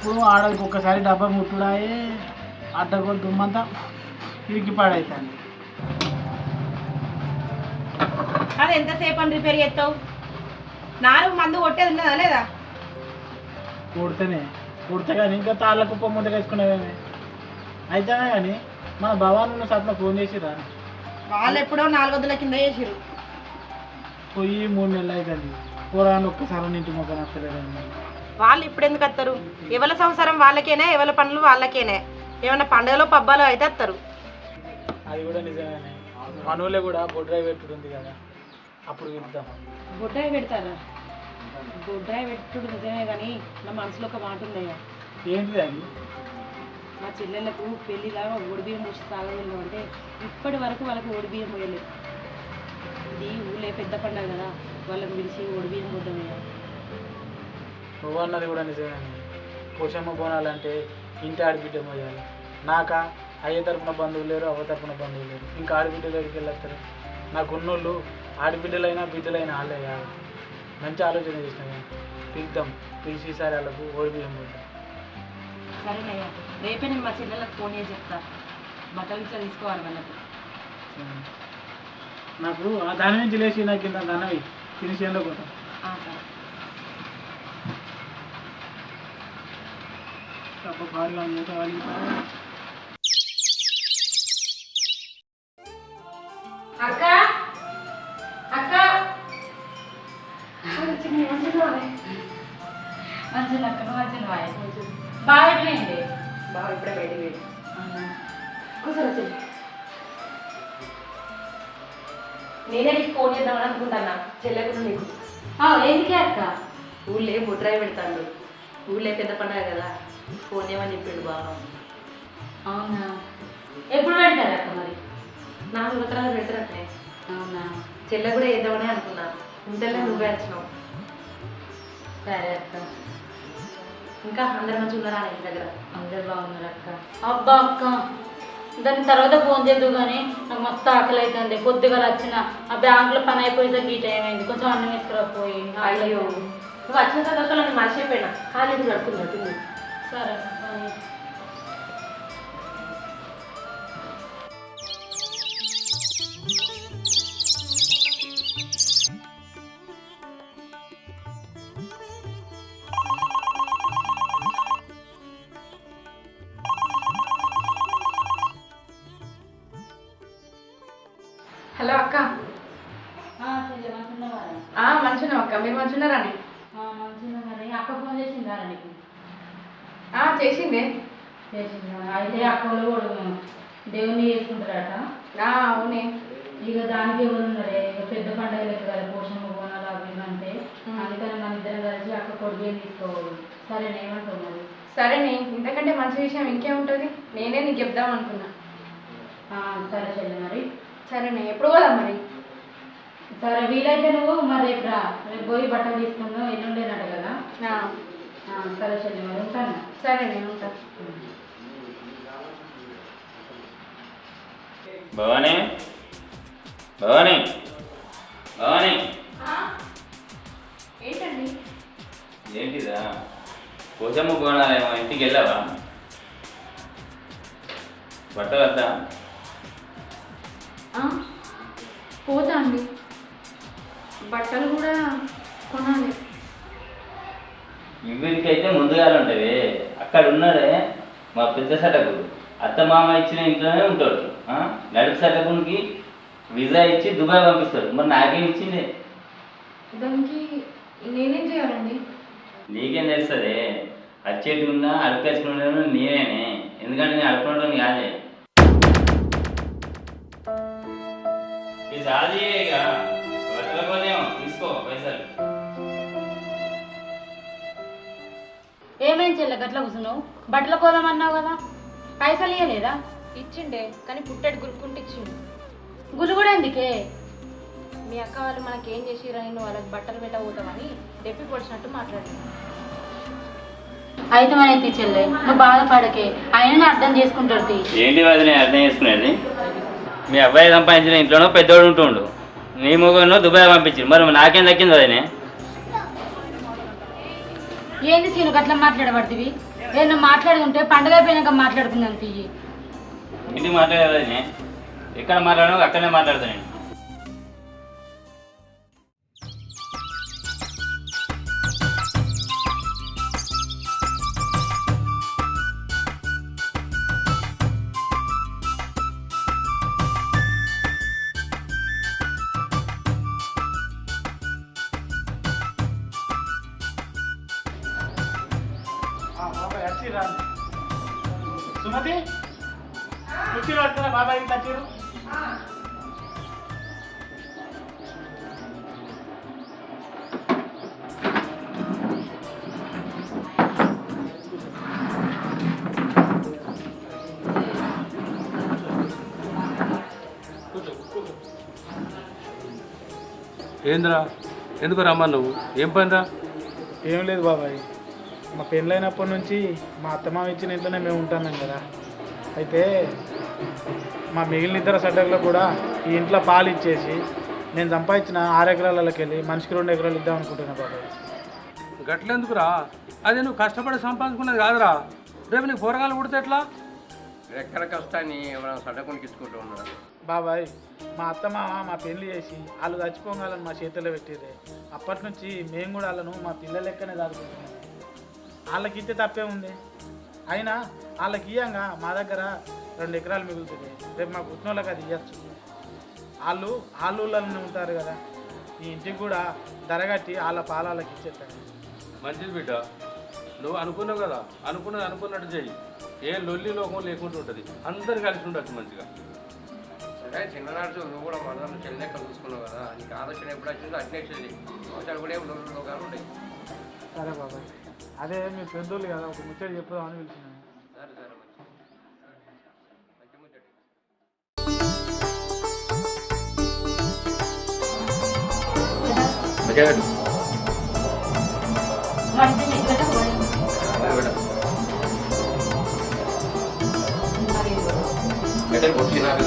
ఎప్పుడు ఆడకి ఒక్కసారి డబ్బా ముట్టుడాయే అడ్డగోలు దుమ్మంతా తిరిగి పాడవుతుంది. అది ఎంతసేపు అని రిపేర్ చేస్తావు? 4 మందు కొట్టేది ఉన్నదా లేదా? కొడితే కానీ ఇంకా తాళ్ళ కుప్ప ముద్ద వేసుకునేవేమే అయితే కానీ మన భవాన్ ఉన్న సప్న ఫోన్ చేసిరా? వాళ్ళు ఎప్పుడో 4 వద్దుల కింద చేసిరు. పోయి 3 నెలలు అవుతుంది. కూరగాయలు ఒక్కసారి ఇంటి మొక్క నచ్చలేదండి. వాళ్ళు ఇప్పుడు ఎందుకు వస్తారు? ఎవరి సంసారం వాళ్ళకేనే, ఎవరి పనులు వాళ్ళకేనే. ఏమైనా పండుగలో పబ్బాలో అయితే వస్తారు. అది కూడా నిజమేనే. మనూలే కూడా బొడ్రాయి పెట్టుడు ఉంది కదా, అప్పుడు విద్దాం. బొడ్రాయి పెడతారా? బొడ్రాయి పెట్టుడు నిజమే కానీ నా మనసులో ఒక మాట ఉందయ్యా. ఏంటిది అది? మా చెల్లెళ్ళకు పెళ్ళిలా ఒడిబియ్యం పోసి సాగలేదు అంటే ఇప్పటి వరకు వాళ్ళకి ఒడిబియ్యం పోయలేదు. ఇది ఊళ్ళే పెద్ద పండుగ కదా, వాళ్ళకి పిలిచి ఒడిబియ్యం పోద్దామయ్యా. నువ్వు అన్నది కూడా నిజమేనే. పోషమ్మ బోనాలంటే ఇంటి ఆడబిడ్డ పోయాలి. నాక అయ్య తరపున బంధువులు లేరు, అవ్వ తరపున బంధువులు లేరు, ఇంకా ఆడబిడ్డలు ఎక్కడికి వెళ్ళొస్తారు? నాకు ఉన్నోళ్ళు ఆడబిడ్డలైనా బిడ్డలైనా వాళ్ళే కాదు. మంచి ఆలోచన చేసినా పిలుద్దాం, పిలిచి ఈసారి వాళ్ళకు ఓడిబియ్యం పోద్దాం. సరేనయ్యా, రేపే నేను మా చెల్లెళ్ళకి ఫోన్ చేసి చెప్తా. బట్టలు ఇట్లా తీసుకోవాలి వాళ్ళకి. నాకు ఆ దాని నుంచి లేచి నాకు ఇంత దానవి తినేసి ఎండ పోతాం. సరే. భారీగా మూట అక్క అక్క మంచిగా అక్క బాగా ఎట్లండి? బాగా ఇప్పుడే బయటికి వెళ్ళి కూర్చొని నేనే నీకు ఫోన్ చేద్దామని అనుకుంటాను. చెల్లెకు నీకు ఎందుకే అక్క? ఊళ్ళే బొడ్రాయి పెడతాడు. ఊళ్ళే పెద్ద పండుగ కదా, ఫోన్ చేయమని చెప్పిండు బాగా. అవునా? ఎప్పుడు పెడతారు అక్క? మరి 4 ఉత్తరాలు పెడతారట్నే. అవునా? చెల్లె కూడా వేద్దామని అనుకున్నా. ఇంతలో నువ్వే వచ్చినావు. సరే అక్క. ఇంకా అందరు మంచిగా ఉన్నారా ఇంటి దగ్గర? అందరు బాగున్నారు అక్క. అబ్బా అక్క, దాని తర్వాత ఫోన్ చేద్దు కానీ నాకు మస్తు ఆకలి అవుతుంది. కొద్దిగా వచ్చిన ఆ బ్యాంకులో పని అయిపోయేసరికి ఈ టైం అయింది. కొంచెం అన్నం తీసుకురాపోయి. అయ్యో, నువ్వు వచ్చిన తర్వాత నేను మర్చిపోయినా. ఖాళీ కడుతున్నట్టు. సరే. హలో అక్క. మంచిగా అక్క, మీరు మంచున్నారా? మంచిగా కానీ అక్క ఫోన్ చేసిందా నీకు? చేసిందే. చేసిందా? అయితే అక్క వాళ్ళు దేవుని చేసుకుంటారట. అవునే. ఇక దానికి ఎవరు ఉన్నారే? ఇక పెద్ద పండుగలకు కదా, పోషణ బోనాలు అవి అంటే. అందుకని మన ఇద్దరం కలిసి అక్క కొడుకు తీసుకోవాలి. సరేనా? ఏమంటావు మరి? సరేనే, ఇంతకంటే మంచి విషయం ఇంకేముంటుంది? నేనే నీకు చెప్దాం అనుకున్నా. సరే చెల్లి మరి. సరేనే, ఎప్పుడు పోదాం మరి? సరే, వీలైతే నువ్వు మరి రేపు రా. రేపు పోయి బట్టలు తీసుకుందాం. ఎల్లుండేనట కదా. సరే చెల్లి మరి, ఉంటాను. సరే నేను ఉంటాను. భవానీ, భవానీ, భవానీ. ఏంటండి? ఏంటిదా? పోచమ్మ బోనాలేమో, ఇంటికి వెళ్ళావా? బట్టలు వద్దా? పోతా అండి, బట్టలు కూడా కొనాలి. ఇవిడికైతే ముందుగానే ఉంటుంది. అక్కడ ఉన్నాడే మా పెద్ద సటకుడు, అత్త మామ ఇచ్చిన ఇంట్లోనే ఉంటాడు. నడుపు సటకునికి వీసా ఇచ్చి దుబాయ్ పంపిస్తాడు. మరి నాకేం ఇచ్చింది? దానికి నేనేం చేయాలండి? నీకేం తెలుస్తుంది? వచ్చేటి ఉన్నా అడుపేసుకునే నేనేనే. ఎందుకంటే నేను అడుపుకుంటాను కాదే. ఇది సాధిగా బట్టల కోదేమో, తీసుకో పైసలు. ఏమేం చెల్లె గట్ల కూర్చున్నావు? బట్టల కోదామన్నావు కదా, పైసలు ఇవ్వలేదా? ఇచ్చిండే, కానీ పుట్టెడు గురుకుంటే ఇచ్చిండు. గుళ్ళు కూడా ఎందుకే? మీ అక్క వాళ్ళు మనకేం చేసిరని నువ్వు వాళ్ళకి బట్టలు పెట్టబోతామని దెప్పి పొడిచినట్టు మాట్లాడింది. అయితే మన చెల్లె, నువ్వు బాధపడకే, ఆయన అర్థం చేసుకుంటాడు. ఏంటి వదిలే అర్థం చేసుకునేది? మీ అబ్బాయి సంపాదించిన ఇంట్లోనో పెద్దోడు ఉంటుండు, నీ ముగ్గురు దుబాయ్ పంపించి. మరి నాకేం దక్కింది వదినే? ఏంది సీను అట్లా మాట్లాడబడుతుంది? ఏదైనా మాట్లాడుకుంటే పండగ అయిపోయినాక మాట్లాడుకుందాం తీయి. ఇంటికి మాట్లాడేది ఎక్కడ మాట్లాడను అక్కడనే మాట్లాడతాను నేను. బాబాయ్ వచ్చిరా సుమతి కుర్చీలో వస్తారా బాబాయ్ ఇట్లా వచ్చిరు ఏంద్రా ఎందుకు రమ్మా నువ్వు ఏం పనిరా? ఏం లేదు బాబాయ్, మా పెళ్ళైనప్పటి నుంచి మా అత్తమామ ఇచ్చిన ఇంట్లోనే మేము ఉంటున్నాం కదా. అయితే మా మిగిలిన ఇద్దరు సడ్డకులు కూడా ఈ ఇంట్లో పాలు ఇచ్చేసి నేను సంపాదించిన 6 ఎకరాలకి వెళ్ళి మనిషికి 2 ఎకరాలు ఇద్దాం అనుకుంటున్నా బాబాయ్. గట్లెందుకురా? అదే నువ్వు కష్టపడి సంపాదించుకున్నది కాదురా. రేపు నీకు కూరగాయలు పుడితే ఎట్లా? ఎక్కడ కష్టాన్ని మనం సడ్డకునికి ఇచ్చుకుంటూ ఉన్నాం బాబాయ్, మా అత్తమామ మా పెళ్లి చేసి వాళ్ళు చచ్చిపోగాలని మా చేతిలో పెట్టిరే. అప్పటి నుంచి మేము కూడా వాళ్ళను మా పిల్లల లెక్కనే దాదుకుంటున్నాం. వాళ్ళకి ఇస్తే తప్పే ఉంది. అయినా వాళ్ళకి ఇయ్యంగా మా దగ్గర 2 ఎకరాలు మిగులుతుంది. రేపు మా పుట్టిన వాళ్ళకి అది ఇవ్వచ్చు. వాళ్ళు ఊళ్ళలోనే ఉంటారు కదా, ఈ ఇంటికి కూడా ధరగట్టి వాళ్ళ పాలకి ఇచ్చేస్తారు. మంచిది బిడ్డ, నువ్వు అనుకున్నావు కదా, అనుకున్నది అనుకున్నట్టు చెయ్యి. ఏ లొల్లి లోకం లేకుండా ఉంటుంది, అందరు కలిసి ఉండొచ్చు మంచిగా. అంటే చిన్ననాడు నువ్వు కూడా మన చెల్లి లెక్క చూసుకున్నావు కదా, నీకు ఆలోచన ఎప్పుడు వచ్చిందో అట్నే చెల్లి అవసరం కూడా ఏం లోకాలు ఉంటాయి. సరే బాబాయ్, అదే మీ పెద్దోళ్ళు కదా, ఒక ముచ్చట చెప్పుదామని పిలిచినాను. సరే సరే మంచి ముచ్చట. ఎక్కడ కొట్టినాక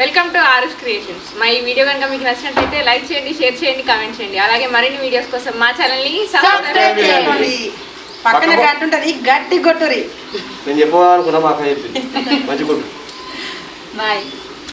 వెల్కమ్ టు ఆరుష్ క్రియేషన్స్. మా ఈ వీడియో కనుక మీకు నచ్చినట్లయితే లైక్ చేయండి, షేర్ చేయండి, కామెంట్ చేయండి. అలాగే మరిన్ని వీడియోస్ కోసం మా ఛానల్ని సబ్స్క్రైబ్ చేసుకోండి. పక్కన గంట ఉంటుంది, గట్టి కొట్టురి. నేను చెప్పాలనుకున్నా మా అక్క చెప్పింది మంచి కొట్టు. బాయ్.